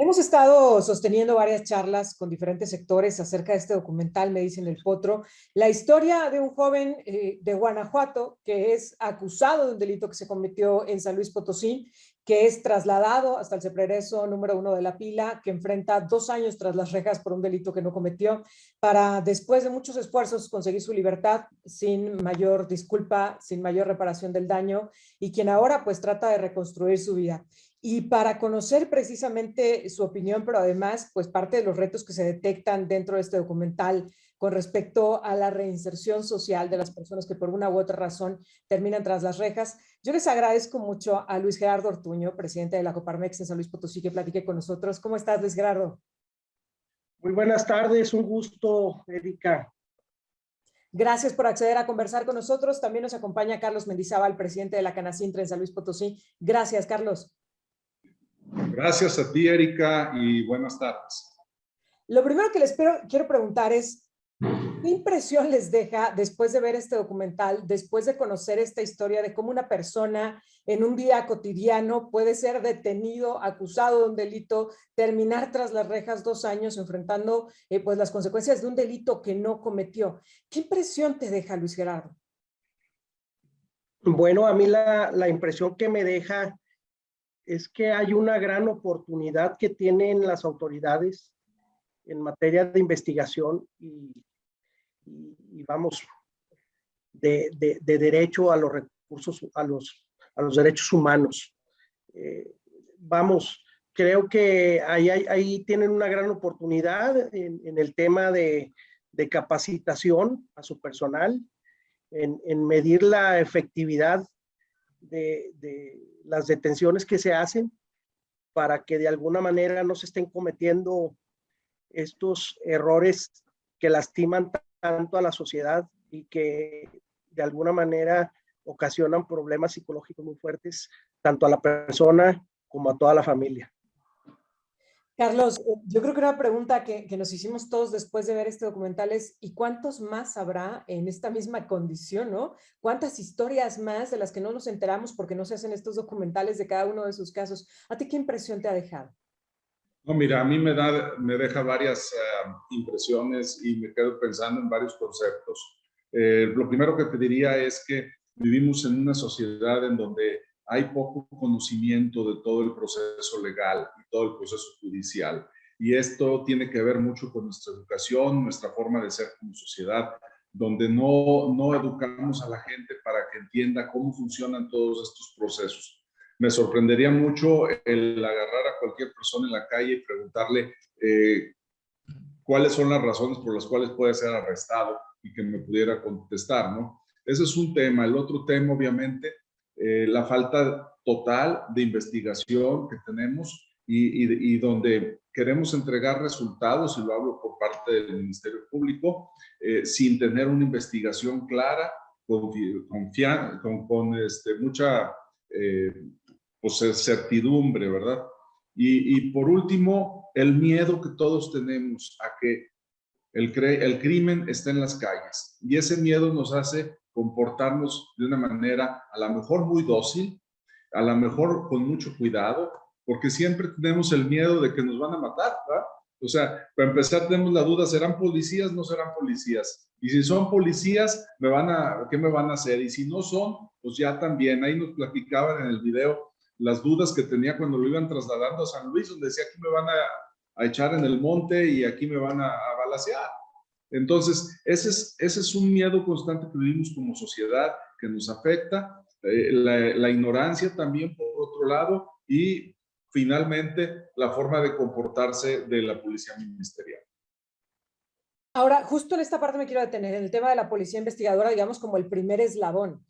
Hemos estado sosteniendo varias charlas con diferentes sectores acerca de este documental, Me dicen el Potro, la historia de un joven de Guanajuato que es acusado de un delito que se cometió en San Luis Potosí, que es trasladado hasta el Cepreso número 1 de la pila, que enfrenta 2 años tras las rejas por un delito que no cometió, para después de muchos esfuerzos conseguir su libertad sin mayor disculpa, sin mayor reparación del daño, y quien ahora pues trata de reconstruir su vida. Y para conocer precisamente su opinión, pero además, pues parte de los retos que se detectan dentro de este documental con respecto a la reinserción social de las personas que por una u otra razón terminan tras las rejas, yo les agradezco mucho a Luis Gerardo Ortuño, presidente de la Coparmex en San Luis Potosí, que platique con nosotros. ¿Cómo estás, Luis Gerardo? Muy buenas tardes, un gusto, Erika. Gracias por acceder a conversar con nosotros. También nos acompaña Carlos Mendizábal, presidente de la Canacintra en San Luis Potosí. Gracias, Carlos. Gracias a ti, Erika, y buenas tardes. Lo primero que quiero preguntar es, ¿qué impresión les deja después de ver este documental, después de conocer esta historia de cómo una persona en un día cotidiano puede ser detenido, acusado de un delito, terminar tras las rejas 2 años enfrentando pues las consecuencias de un delito que no cometió? ¿Qué impresión te deja, Luis Gerardo? Bueno, a mí la impresión que me deja es que hay una gran oportunidad que tienen las autoridades en materia de investigación y vamos, de derecho a los recursos, a los derechos humanos. Vamos, creo que ahí tienen una gran oportunidad en el tema de capacitación a su personal, en medir la efectividad de las detenciones que se hacen para que de alguna manera no se estén cometiendo estos errores que lastiman tanto a la sociedad y que de alguna manera ocasionan problemas psicológicos muy fuertes tanto a la persona como a toda la familia. Carlos, yo creo que una pregunta que nos hicimos todos después de ver este documental es, ¿y cuántos más habrá en esta misma condición, no? ¿Cuántas historias más de las que no nos enteramos porque no se hacen estos documentales de cada uno de sus casos? ¿A ti qué impresión te ha dejado? No, mira, a mí me deja varias impresiones y me quedo pensando en varios conceptos. Lo primero que te diría es que vivimos en una sociedad en donde hay poco conocimiento de todo el proceso legal y todo el proceso judicial. Y esto tiene que ver mucho con nuestra educación, nuestra forma de ser como sociedad, donde no educamos a la gente para que entienda cómo funcionan todos estos procesos. Me sorprendería mucho el agarrar a cualquier persona en la calle y preguntarle cuáles son las razones por las cuales puede ser arrestado y que me pudiera contestar, ¿no? Ese es un tema. El otro tema, obviamente, la falta total de investigación que tenemos y donde queremos entregar resultados, y lo hablo por parte del Ministerio Público, sin tener una investigación clara, con mucha pues, certidumbre, ¿verdad? Y por último, el miedo que todos tenemos a que el crimen está en las calles. Y ese miedo nos hace comportarnos de una manera a lo mejor muy dócil, a lo mejor con mucho cuidado, porque siempre tenemos el miedo de que nos van a matar, ¿verdad? O sea, para empezar tenemos la duda, ¿serán policías? ¿No serán policías? Y si son policías, ¿qué me van a hacer? Y si no son, pues ya también. Ahí nos platicaban en el video las dudas que tenía cuando lo iban trasladando a San Luis, donde decía, aquí me van a echar en el monte y aquí me van a balacear. Entonces, ese es un miedo constante que vivimos como sociedad, que nos afecta, la ignorancia también por otro lado, y finalmente la forma de comportarse de la policía ministerial. Ahora, justo en esta parte me quiero detener, en el tema de la policía investigadora, digamos como el primer eslabón.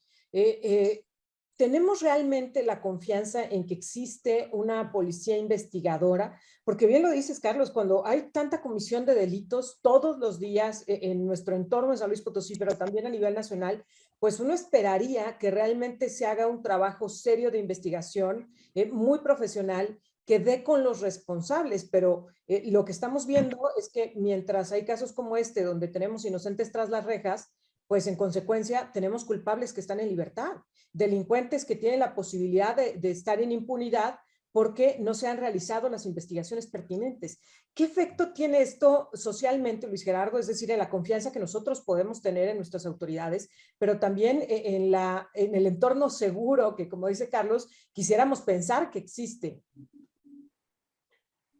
¿Tenemos realmente la confianza en que existe una policía investigadora? Porque bien lo dices, Carlos, cuando hay tanta comisión de delitos todos los días en nuestro entorno de San Luis Potosí, pero también a nivel nacional, pues uno esperaría que realmente se haga un trabajo serio de investigación, muy profesional, que dé con los responsables, pero lo que estamos viendo es que mientras hay casos como este, donde tenemos inocentes tras las rejas, pues en consecuencia tenemos culpables que están en libertad, delincuentes que tienen la posibilidad de estar en impunidad porque no se han realizado las investigaciones pertinentes. ¿Qué efecto tiene esto socialmente, Luis Gerardo? Es decir, en la confianza que nosotros podemos tener en nuestras autoridades, pero también en el entorno seguro que, como dice Carlos, quisiéramos pensar que existe.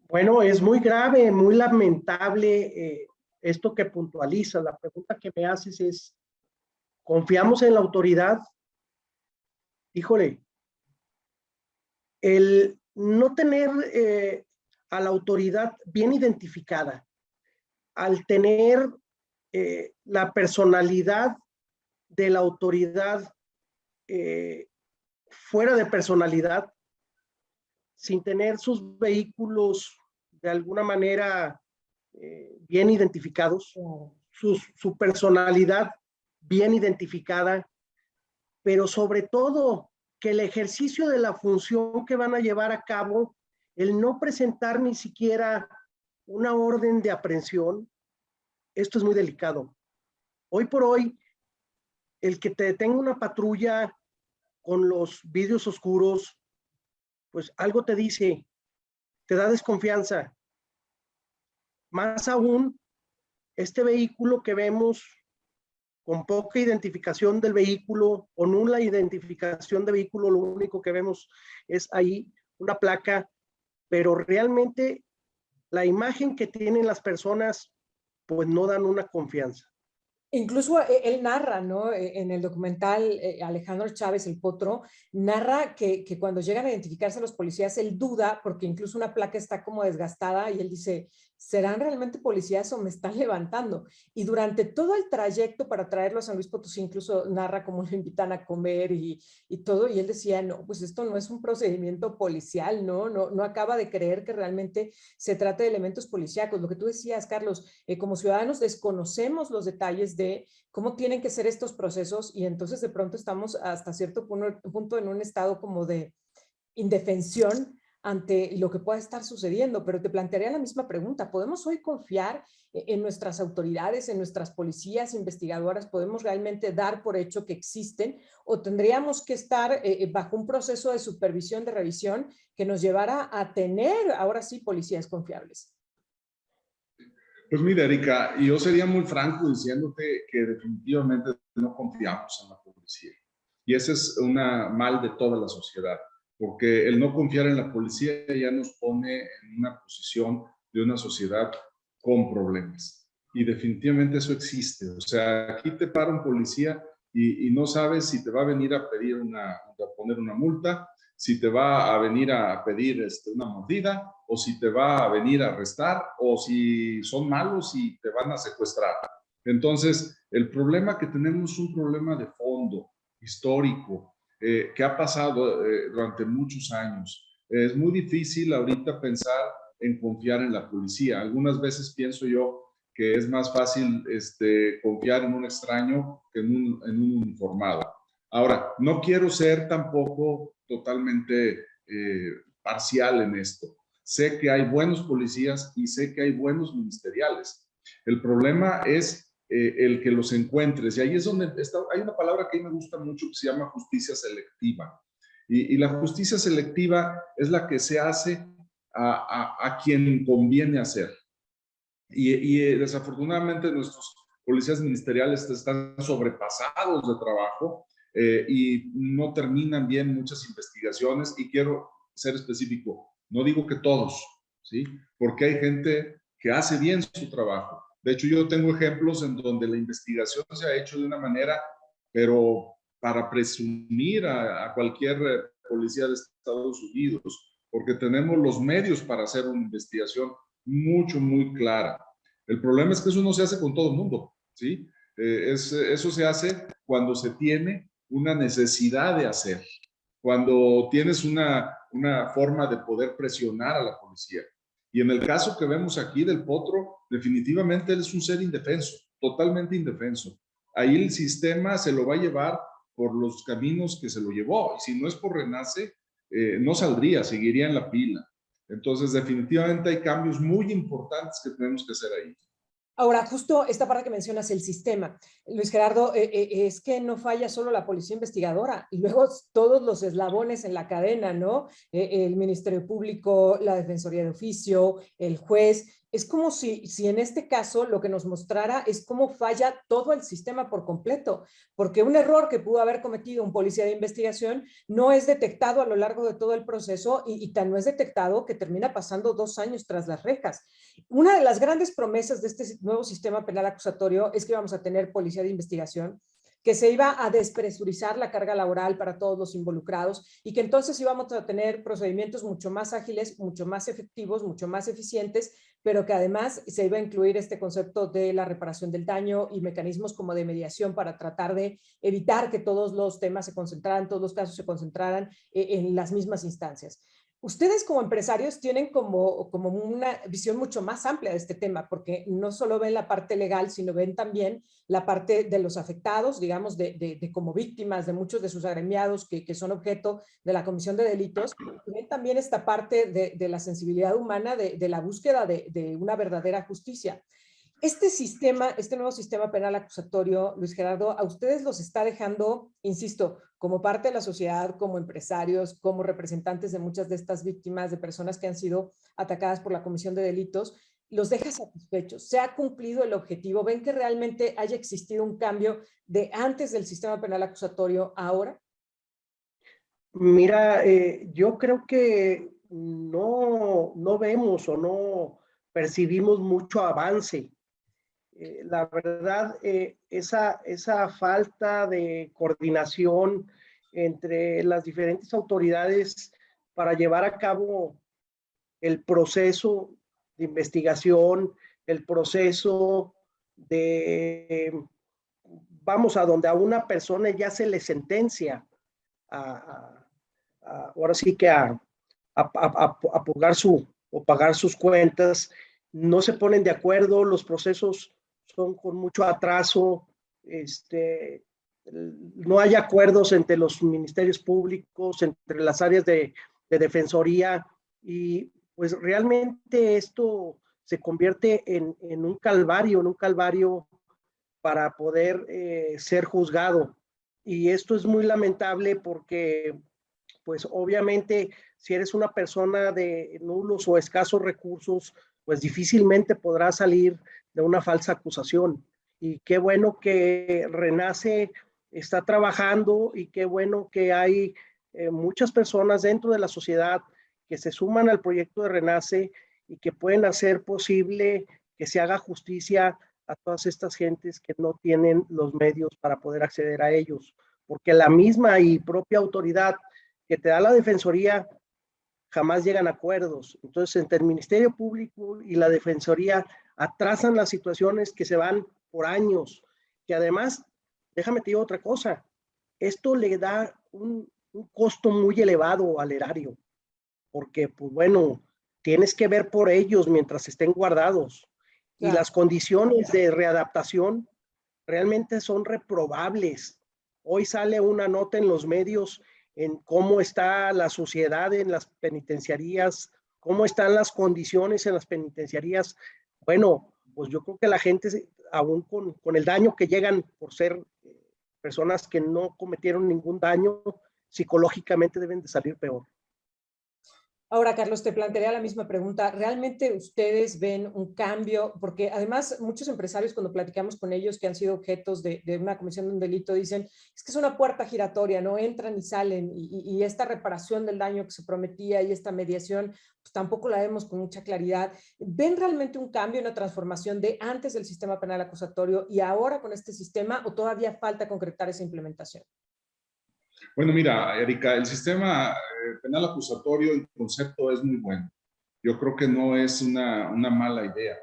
Bueno, es muy grave, muy lamentable esto que puntualiza. La pregunta que me haces es, ¿confiamos en la autoridad? Híjole, el no tener a la autoridad bien identificada, al tener la personalidad de la autoridad fuera de personalidad, sin tener sus vehículos de alguna manera bien identificados, su personalidad bien identificada, pero sobre todo que el ejercicio de la función que van a llevar a cabo, el no presentar ni siquiera una orden de aprehensión, esto es muy delicado. Hoy por hoy, el que te detenga una patrulla con los vidrios oscuros, pues algo te dice, te da desconfianza. Más aún, este vehículo que vemos con poca identificación del vehículo o nula identificación de vehículo, lo único que vemos es ahí una placa, pero realmente la imagen que tienen las personas pues no dan una confianza. Incluso él narra, ¿no? En el documental, Alejandro Chávez, el Potro, narra que cuando llegan a identificarse a los policías, él duda porque incluso una placa está como desgastada y él dice, ¿serán realmente policías o me están levantando? Y durante todo el trayecto para traerlo a San Luis Potosí, incluso narra cómo lo invitan a comer y todo, y él decía, no, pues esto no es un procedimiento policial, ¿no? No acaba de creer que realmente se trate de elementos policíacos. Lo que tú decías, Carlos, como ciudadanos desconocemos los detalles de cómo tienen que ser estos procesos y entonces de pronto estamos hasta cierto punto en un estado como de indefensión ante lo que pueda estar sucediendo, pero te plantearía la misma pregunta. ¿Podemos hoy confiar en nuestras autoridades, en nuestras policías investigadoras? ¿Podemos realmente dar por hecho que existen o tendríamos que estar bajo un proceso de supervisión, de revisión que nos llevara a tener ahora sí policías confiables? Pues mira, Erika, yo sería muy franco diciéndote que definitivamente no confiamos en la policía. Y ese es un mal de toda la sociedad, porque el no confiar en la policía ya nos pone en una posición de una sociedad con problemas. Y definitivamente eso existe. O sea, aquí te para un policía y no sabes si te va a venir a pedir a poner una multa, si te va a venir a pedir una mordida, o si te va a venir a arrestar, o si son malos y te van a secuestrar. Entonces, el problema que tenemos es un problema de fondo, histórico, que ha pasado durante muchos años. Es muy difícil ahorita pensar en confiar en la policía. Algunas veces pienso yo que es más fácil confiar en un extraño que en un uniformado. Ahora, no quiero ser tampoco totalmente parcial en esto. Sé que hay buenos policías y sé que hay buenos ministeriales. El problema es el que los encuentres. Y ahí es donde hay una palabra que a mí me gusta mucho que se llama justicia selectiva. Y la justicia selectiva es la que se hace a quien conviene hacer. Y desafortunadamente nuestros policías ministeriales están sobrepasados de trabajo y no terminan bien muchas investigaciones. Y quiero ser específico, no digo que todos, ¿sí? Porque hay gente que hace bien su trabajo. De hecho, yo tengo ejemplos en donde la investigación se ha hecho de una manera, pero para presumir a cualquier policía de Estados Unidos, porque tenemos los medios para hacer una investigación muy clara. El problema es que eso no se hace con todo el mundo, ¿sí? Eso se hace cuando se tiene una necesidad de hacer, cuando tienes una forma de poder presionar a la policía. Y en el caso que vemos aquí del Potro, definitivamente él es un ser indefenso, totalmente indefenso. Ahí el sistema se lo va a llevar por los caminos que se lo llevó. Y si no es por Renace, no saldría, seguiría en la pila. Entonces, definitivamente hay cambios muy importantes que tenemos que hacer ahí. Ahora, justo esta parte que mencionas, el sistema, Luis Gerardo, es que no falla solo la policía investigadora, y luego todos los eslabones en la cadena, ¿no? El Ministerio Público, la Defensoría de Oficio, el juez. Es como si en este caso lo que nos mostrara es cómo falla todo el sistema por completo, porque un error que pudo haber cometido un policía de investigación no es detectado a lo largo de todo el proceso y tan no es detectado que termina pasando 2 años tras las rejas. Una de las grandes promesas de este nuevo sistema penal acusatorio es que vamos a tener policía de investigación, que se iba a despresurizar la carga laboral para todos los involucrados y que entonces íbamos a tener procedimientos mucho más ágiles, mucho más efectivos, mucho más eficientes, pero que además se iba a incluir este concepto de la reparación del daño y mecanismos como de mediación para tratar de evitar que todos los temas se concentraran, todos los casos se concentraran en las mismas instancias. Ustedes como empresarios tienen como una visión mucho más amplia de este tema, porque no solo ven la parte legal, sino ven también la parte de los afectados, digamos, de como víctimas de muchos de sus agremiados que son objeto de la comisión de delitos, y ven también esta parte de la sensibilidad humana, de la búsqueda de una verdadera justicia. Este sistema, este nuevo sistema penal acusatorio, Luis Gerardo, a ustedes los está dejando, insisto, como parte de la sociedad, como empresarios, como representantes de muchas de estas víctimas, de personas que han sido atacadas por la comisión de delitos, los deja satisfechos. ¿Se ha cumplido el objetivo? ¿Ven que realmente haya existido un cambio de antes del sistema penal acusatorio a ahora? Mira, yo creo que no vemos o no percibimos mucho avance. La verdad, esa falta de coordinación entre las diferentes autoridades para llevar a cabo el proceso de investigación, el proceso de, vamos, a donde a una persona ya se le sentencia ahora sí que a pagar o pagar sus cuentas, no se ponen de acuerdo, los procesos son con mucho atraso, no hay acuerdos entre los ministerios públicos, entre las áreas de defensoría, y pues realmente esto se convierte en un calvario para poder ser juzgado. Y esto es muy lamentable porque, pues obviamente, si eres una persona de nulos o escasos recursos, pues difícilmente podrás salir de una falsa acusación. Y qué bueno que Renace está trabajando y qué bueno que hay muchas personas dentro de la sociedad que se suman al proyecto de Renace y que pueden hacer posible que se haga justicia a todas estas gentes que no tienen los medios para poder acceder a ellos, porque la misma y propia autoridad que te da la Defensoría jamás llegan a acuerdos. Entonces, entre el Ministerio Público y la Defensoría atrasan las situaciones que se van por años, que además, déjame te digo otra cosa, esto le da un costo muy elevado al erario, porque, pues bueno, tienes que ver por ellos mientras estén guardados. Y Claro. las condiciones de readaptación realmente son reprobables. Hoy sale una nota en los medios en cómo está la sociedad en las penitenciarías, cómo están las condiciones en las penitenciarías. Bueno, pues yo creo que la gente, aún con el daño que llegan por ser personas que no cometieron ningún daño, psicológicamente deben de salir peor. Ahora, Carlos, te plantearía la misma pregunta. ¿Realmente ustedes ven un cambio? Porque además muchos empresarios cuando platicamos con ellos que han sido objetos de una comisión de un delito dicen, es que es una puerta giratoria, no entran y salen y esta reparación del daño que se prometía y esta mediación, pues tampoco la vemos con mucha claridad. ¿Ven realmente un cambio, una transformación de antes del sistema penal acusatorio y ahora con este sistema o todavía falta concretar esa implementación? Bueno, mira, Erika, el sistema penal acusatorio, el concepto es muy bueno. Yo creo que no es una mala idea.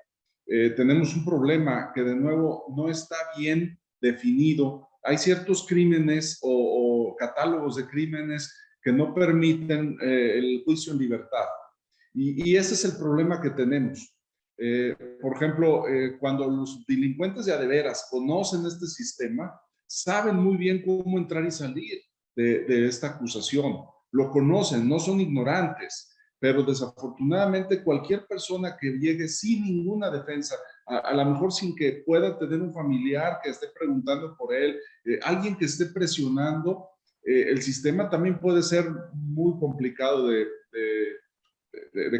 Tenemos un problema que de nuevo no está bien definido. Hay ciertos crímenes o catálogos de crímenes que no permiten el juicio en libertad. Y ese es el problema que tenemos. Por ejemplo, cuando los delincuentes de a de veras conocen este sistema, saben muy bien cómo entrar y salir de esta acusación. Lo conocen, no son ignorantes, pero desafortunadamente cualquier persona que llegue sin ninguna defensa, a lo mejor sin que pueda tener un familiar que esté preguntando por él, alguien que esté presionando, el sistema también puede ser muy complicado de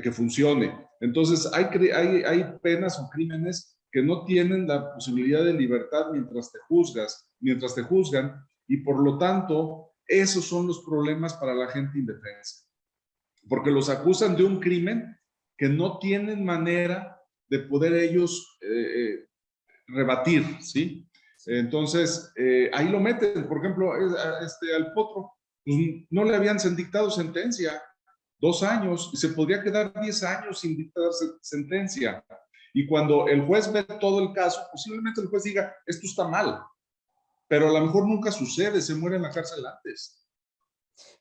que funcione. Entonces, hay penas o crímenes que no tienen la posibilidad de libertad mientras te juzgan, y por lo tanto, esos son los problemas para la gente indefensa. Porque los acusan de un crimen que no tienen manera de poder ellos rebatir, ¿sí? Entonces, ahí lo meten. Por ejemplo, al Potro, pues, no le habían dictado sentencia, 2 años, y se podría quedar 10 años sin dictar sentencia. Y cuando el juez ve todo el caso, posiblemente el juez diga, esto está mal, pero a lo mejor nunca sucede, se muere en la cárcel antes.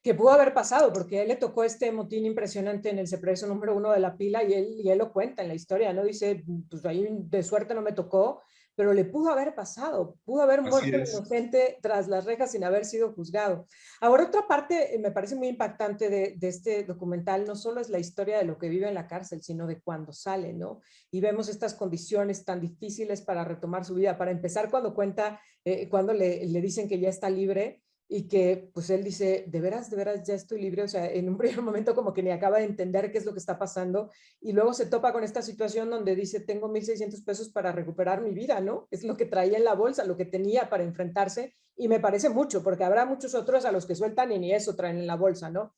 Que pudo haber pasado, porque a él le tocó este motín impresionante en el Cepreso número 1 de la pila, y él lo cuenta en la historia, ¿no? Dice, pues ahí de suerte no me tocó, pero le pudo haber pasado, pudo haber muerto inocente tras las rejas sin haber sido juzgado. Ahora, otra parte me parece muy impactante de este documental, no solo es la historia de lo que vive en la cárcel, sino de cuando sale, ¿no? Y vemos estas condiciones tan difíciles para retomar su vida. Para empezar, cuando cuenta, cuando le dicen que ya está libre, y que pues él dice, de veras, ya estoy libre, o sea, en un primer momento como que ni acaba de entender qué es lo que está pasando, y luego se topa con esta situación donde dice, tengo 1,600 pesos para recuperar mi vida, ¿no? Es lo que traía en la bolsa, lo que tenía para enfrentarse, y me parece mucho, porque habrá muchos otros a los que sueltan y ni eso traen en la bolsa, ¿no?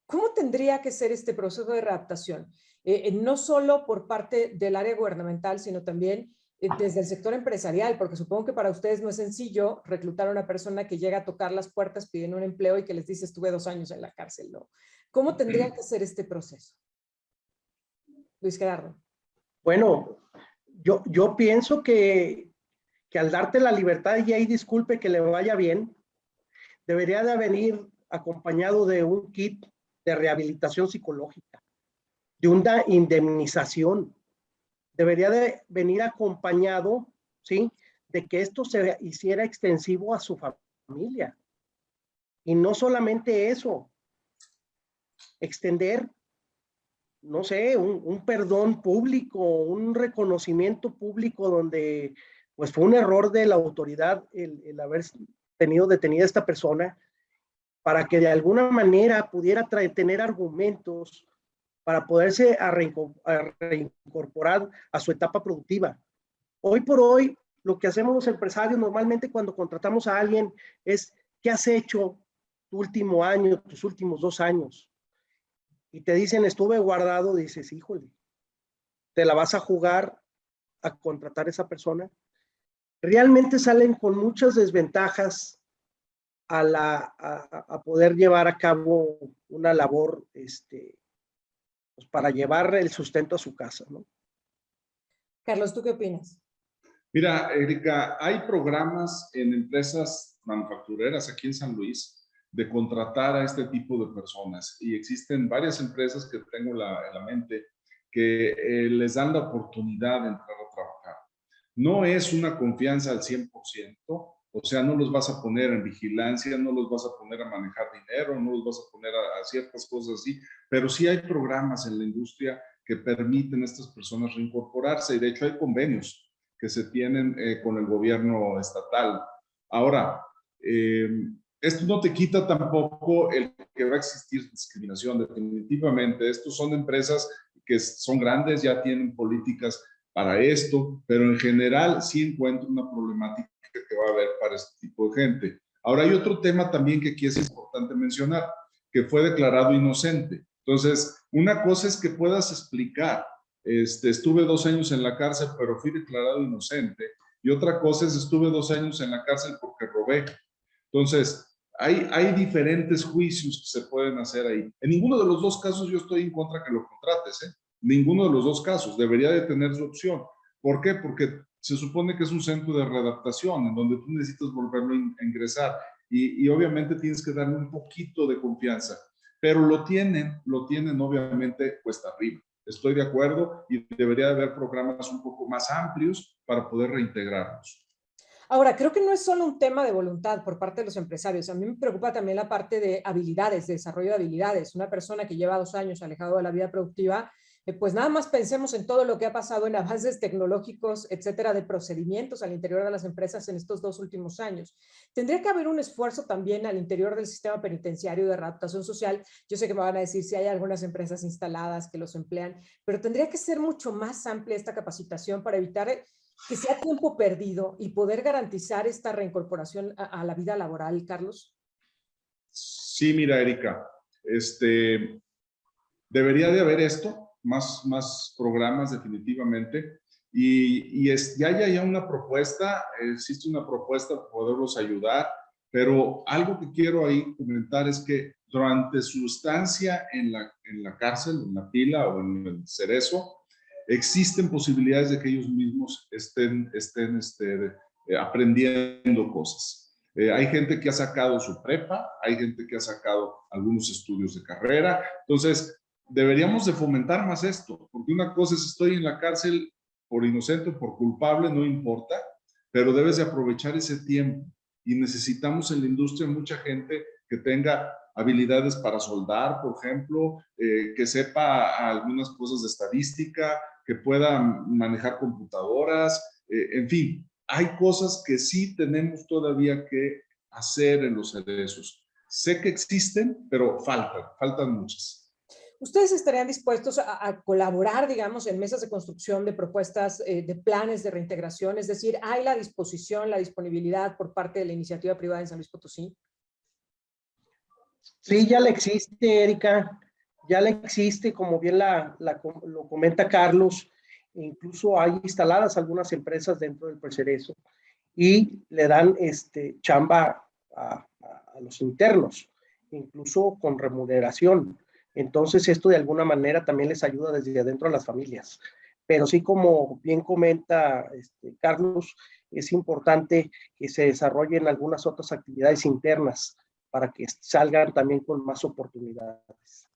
¿Cómo tendría que ser este proceso de readaptación? No solo por parte del área gubernamental, sino también desde el sector empresarial, porque supongo que para ustedes no es sencillo reclutar a una persona que llega a tocar las puertas pidiendo un empleo y que les dice estuve 2 años en la cárcel, ¿no? ¿Cómo tendría que ser este proceso? Luis Gerardo. Bueno, yo pienso que al darte la libertad, y ahí disculpe que le vaya bien, debería de venir acompañado de un kit de rehabilitación psicológica, de una indemnización. Debería de venir acompañado, ¿sí?, de que esto se hiciera extensivo a su familia. Y no solamente eso, extender, no sé, un perdón público, un reconocimiento público donde pues fue un error de la autoridad el haber tenido detenida a esta persona, para que de alguna manera pudiera tener argumentos para poderse reincorporar a su etapa productiva. Hoy por hoy, lo que hacemos los empresarios normalmente cuando contratamos a alguien es, ¿qué has hecho tu último año, tus últimos 2 años? Y te dicen, estuve guardado, dices, híjole, ¿te la vas a jugar a contratar a esa persona? Realmente salen con muchas desventajas a poder llevar a cabo una labor pues para llevar el sustento a su casa, ¿no? Carlos, ¿tú qué opinas? Mira, Erika, hay programas en empresas manufactureras aquí en San Luis de contratar a este tipo de personas, y existen varias empresas que tengo en la mente que les dan la oportunidad de entrar a trabajar. No es una confianza al 100%, o sea, no los vas a poner en vigilancia, no los vas a poner a manejar dinero, no los vas a poner a ciertas cosas así, pero sí hay programas en la industria que permiten a estas personas reincorporarse, y de hecho hay convenios que se tienen con el gobierno estatal. Ahora, esto no te quita tampoco el que va a existir discriminación, definitivamente. Estos son empresas que son grandes, ya tienen políticas para esto, pero en general sí encuentro una problemática que va a haber para este tipo de gente. Ahora, hay otro tema también que aquí es importante mencionar, que fue declarado inocente. Entonces, una cosa es que puedas explicar, estuve 2 años en la cárcel, pero fui declarado inocente, y otra cosa es, estuve 2 años en la cárcel porque robé. Entonces, hay diferentes juicios que se pueden hacer ahí. En ninguno de los 2 casos yo estoy en contra que lo contrates, ¿eh? Ninguno de los 2 casos. Debería de tener su opción. ¿Por qué? Porque se supone que es un centro de readaptación en donde tú necesitas volverlo a ingresar, y obviamente tienes que darle un poquito de confianza, pero lo tienen obviamente cuesta arriba. Estoy de acuerdo, y debería de haber programas un poco más amplios para poder reintegrarnos. Ahora, creo que no es solo un tema de voluntad por parte de los empresarios. A mí me preocupa también la parte de habilidades, de desarrollo de habilidades. Una persona que lleva 2 años alejado de la vida productiva, pues nada más pensemos en todo lo que ha pasado en avances tecnológicos, etcétera, de procedimientos al interior de las empresas en estos 2 últimos años. Tendría que haber un esfuerzo también al interior del sistema penitenciario de readaptación social. Yo sé que me van a decir si hay algunas empresas instaladas que los emplean, pero tendría que ser mucho más amplia esta capacitación para evitar que sea tiempo perdido y poder garantizar esta reincorporación a la vida laboral, Carlos. Sí, mira, Erika, debería de haber esto, más programas definitivamente, ya hay una propuesta, existe una propuesta para poderlos ayudar, pero algo que quiero ahí comentar es que durante su estancia en la cárcel, en la pila o en el cerezo, existen posibilidades de que ellos mismos estén aprendiendo cosas. Hay gente que ha sacado su prepa, hay gente que ha sacado algunos estudios de carrera, entonces deberíamos de fomentar más esto, porque una cosa es estoy en la cárcel por inocente o por culpable, no importa, pero debes de aprovechar ese tiempo y necesitamos en la industria mucha gente que tenga habilidades para soldar, por ejemplo, que sepa algunas cosas de estadística, que pueda manejar computadoras, en fin, hay cosas que sí tenemos todavía que hacer en los cerezos. Sé que existen, pero faltan muchas. ¿Ustedes estarían dispuestos a colaborar, digamos, en mesas de construcción de propuestas, de planes de reintegración? Es decir, ¿hay la disposición, la disponibilidad por parte de la iniciativa privada en San Luis Potosí? Sí, ya le existe, Erika, ya le existe, como bien lo comenta Carlos, incluso hay instaladas algunas empresas dentro del Cerezo y le dan chamba a los internos, incluso con remuneración. Entonces, esto de alguna manera también les ayuda desde adentro a las familias. Pero sí, como bien comenta Carlos, es importante que se desarrollen algunas otras actividades internas para que salgan también con más oportunidades.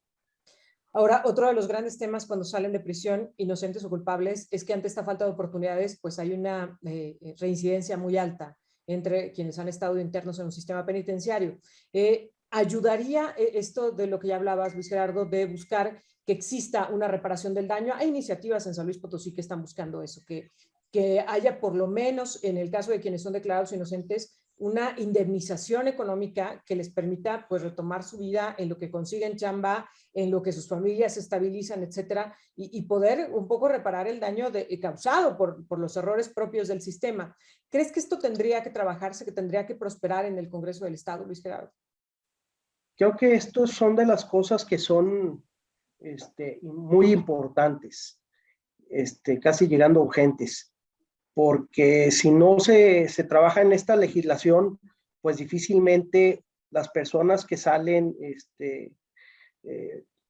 Ahora, otro de los grandes temas cuando salen de prisión, inocentes o culpables, es que ante esta falta de oportunidades, pues hay una reincidencia muy alta entre quienes han estado internos en un sistema penitenciario. ¿Ayudaría esto de lo que ya hablabas, Luis Gerardo, de buscar que exista una reparación del daño? Hay iniciativas en San Luis Potosí que están buscando eso, que haya por lo menos, en el caso de quienes son declarados inocentes, una indemnización económica que les permita pues retomar su vida en lo que consiguen chamba, en lo que sus familias se estabilizan, etcétera, y poder un poco reparar el daño causado por los errores propios del sistema. ¿Crees que esto tendría que trabajarse, que tendría que prosperar en el Congreso del Estado, Luis Gerardo? Creo que estos son de las cosas que son muy importantes, casi llegando urgentes, porque si no se trabaja en esta legislación, pues difícilmente las personas que salen,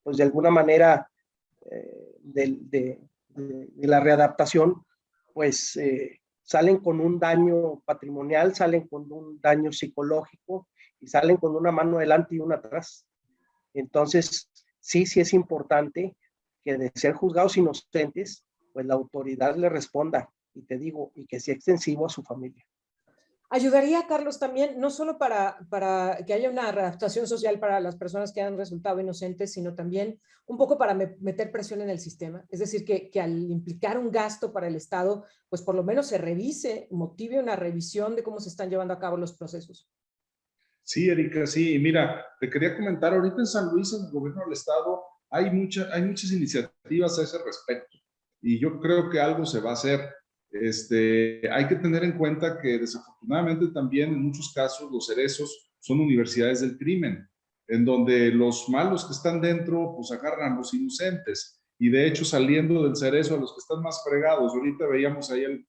pues de alguna manera de la readaptación, pues salen con un daño patrimonial, salen con un daño psicológico y salen con una mano adelante y una atrás. Entonces, sí es importante que de ser juzgados inocentes, pues la autoridad le responda, y te digo, y que sea extensivo a su familia. Ayudaría, Carlos, también, no solo para que haya una readaptación social para las personas que han resultado inocentes, sino también un poco para meter presión en el sistema. Es decir, que al implicar un gasto para el Estado, pues por lo menos se revise, motive una revisión de cómo se están llevando a cabo los procesos. Sí, Erika, sí. Mira, te quería comentar, ahorita en San Luis, en el gobierno del Estado, hay muchas iniciativas a ese respecto. Y yo creo que algo se va a hacer. Hay que tener en cuenta que desafortunadamente también en muchos casos los cerezos son universidades del crimen, en donde los malos que están dentro pues agarran a los inocentes y de hecho saliendo del cerezo a los que están más fregados. Ahorita veíamos ahí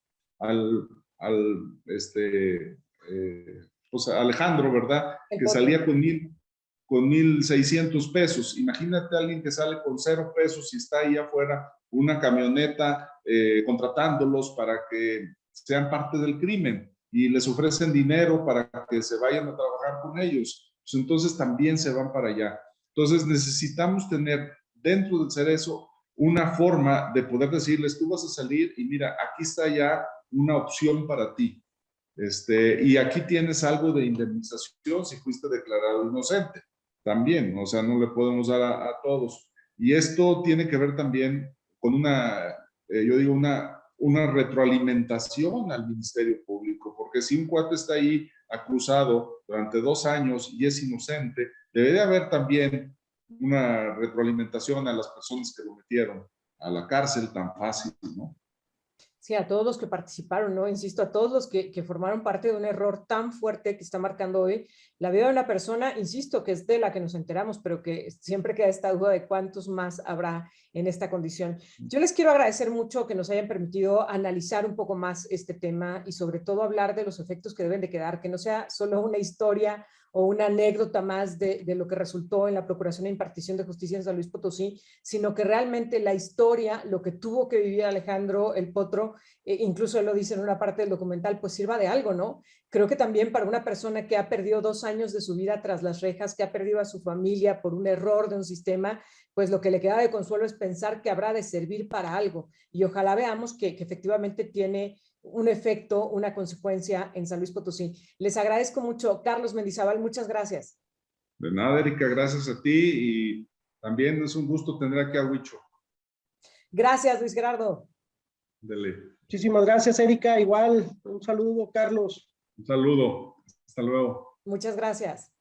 pues Alejandro, ¿verdad? Que salía con 1,600 pesos. Imagínate a alguien que sale con 0 pesos y está ahí afuera una camioneta contratándolos para que sean parte del crimen y les ofrecen dinero para que se vayan a trabajar con ellos. Pues entonces también se van para allá. Entonces necesitamos tener dentro del cerezo una forma de poder decirles, tú vas a salir y mira, aquí está ya una opción para ti. Y aquí tienes algo de indemnización si fuiste declarado inocente. También, o sea, no le podemos dar a todos. Y esto tiene que ver también con yo digo, una retroalimentación al Ministerio Público, porque si un cuate está ahí acusado durante 2 años y es inocente, debería haber también una retroalimentación a las personas que lo metieron a la cárcel tan fácil, ¿no? Sí, a todos los que participaron, ¿no? Insisto, a todos los que formaron parte de un error tan fuerte que está marcando hoy la vida de una persona, insisto, que es de la que nos enteramos, pero que siempre queda esta duda de cuántos más habrá en esta condición. Yo les quiero agradecer mucho que nos hayan permitido analizar un poco más este tema y sobre todo hablar de los efectos que deben de quedar, que no sea solo una historia o una anécdota más de lo que resultó en la Procuración e Impartición de Justicia en San Luis Potosí, sino que realmente la historia, lo que tuvo que vivir Alejandro el Potro, incluso él lo dice en una parte del documental, pues sirva de algo, ¿no? Creo que también para una persona que ha perdido 2 años de su vida tras las rejas, que ha perdido a su familia por un error de un sistema, pues lo que le queda de consuelo es pensar que habrá de servir para algo. Y ojalá veamos que efectivamente tiene un efecto, una consecuencia en San Luis Potosí. Les agradezco mucho. Carlos Mendizábal, muchas gracias. De nada, Erika, gracias a ti y también es un gusto tener aquí a Huicho. Gracias, Luis Gerardo. Dele. Muchísimas gracias, Erika. Igual, un saludo, Carlos. Un saludo. Hasta luego. Muchas gracias.